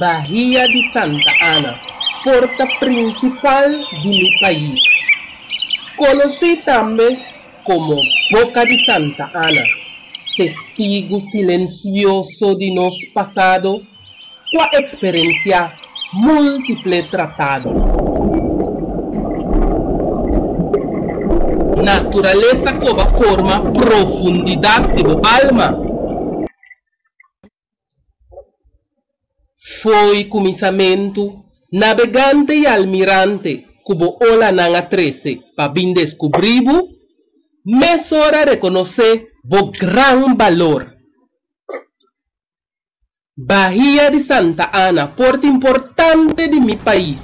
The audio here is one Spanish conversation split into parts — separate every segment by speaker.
Speaker 1: Bahía de Santa Ana, porta principal de mi país. Conocí también como Boca de Santa Ana, testigo silencioso de nos pasado, con experiencia múltiple tratado. Naturaleza como forma profundidad de tu alma. Foi começamento, navegante e almirante, cubo ola nanga 13, para bem descobrir, mas hora reconhecer o gran valor. Bahía de Santa Ana, porta importante de mi país.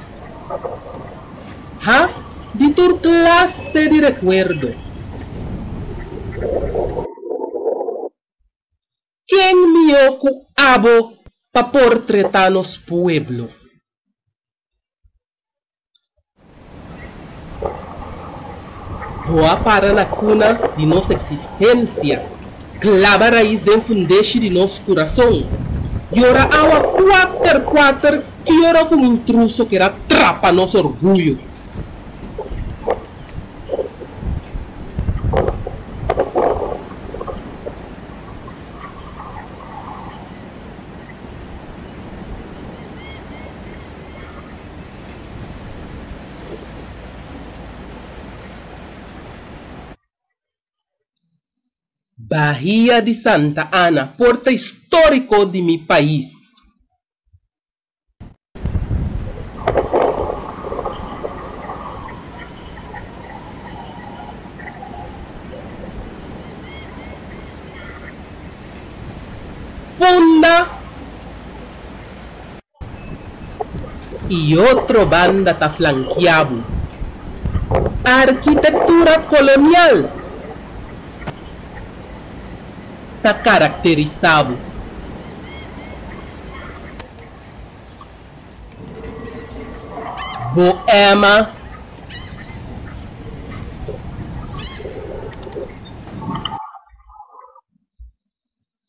Speaker 1: Ha? De tu clase de recuerdo. Quem me abo para portretar nos pueblos? Voa para na cuna de nossa existência, clava raiz de fundeixe de nosso coração, e ora awa quatro, que ora como intruso que era trapa nosso orgulho. Bahía de Santa Ana, porta histórico de mi país. Funda y otro banda está flanqueado. Arquitectura colonial está caracterizado. Boema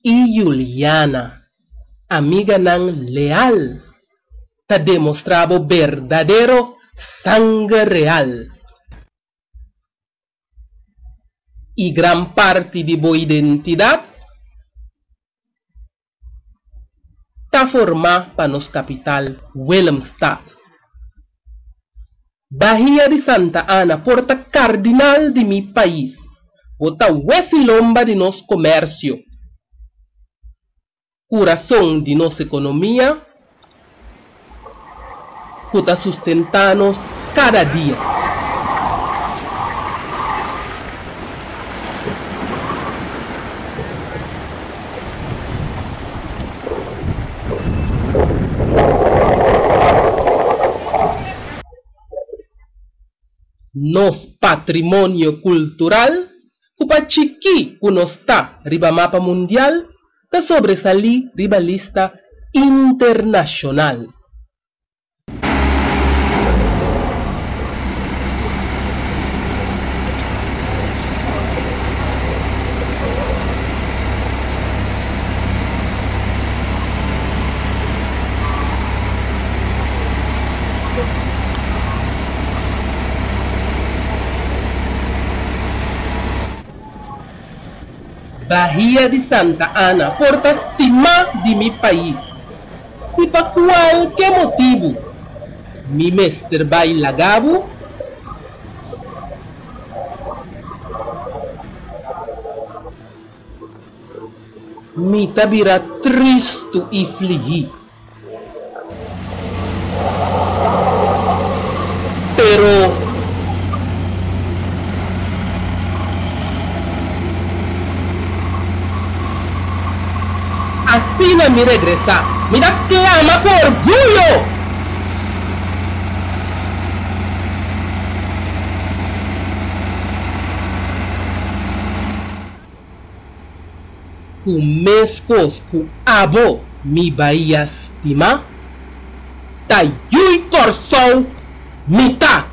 Speaker 1: y Juliana, amiga nan leal, ta demostrado verdadero sangre real. Y gran parte de su identidad está formada para nuestra capital, Willemstad. Bahía de Santa Ana, porta cardinal de mi país, bota huesilomba de nuestro comercio, corazón de nuestra economía, que está sustentando cada día. Nos patrimonio cultural, cupa chiqui que nos está riba mapa mundial, ta sobresalí riba lista internacional. Bahía de Santa Ana, porta estima de mi país. Y para cualquier motivo, mi mestre baila gabo, mi tabira triste y feliz. Pero así no me regresa, mira clama por orgullo. Con mescos cu abo mi bahía estima, ta yui corsou mita.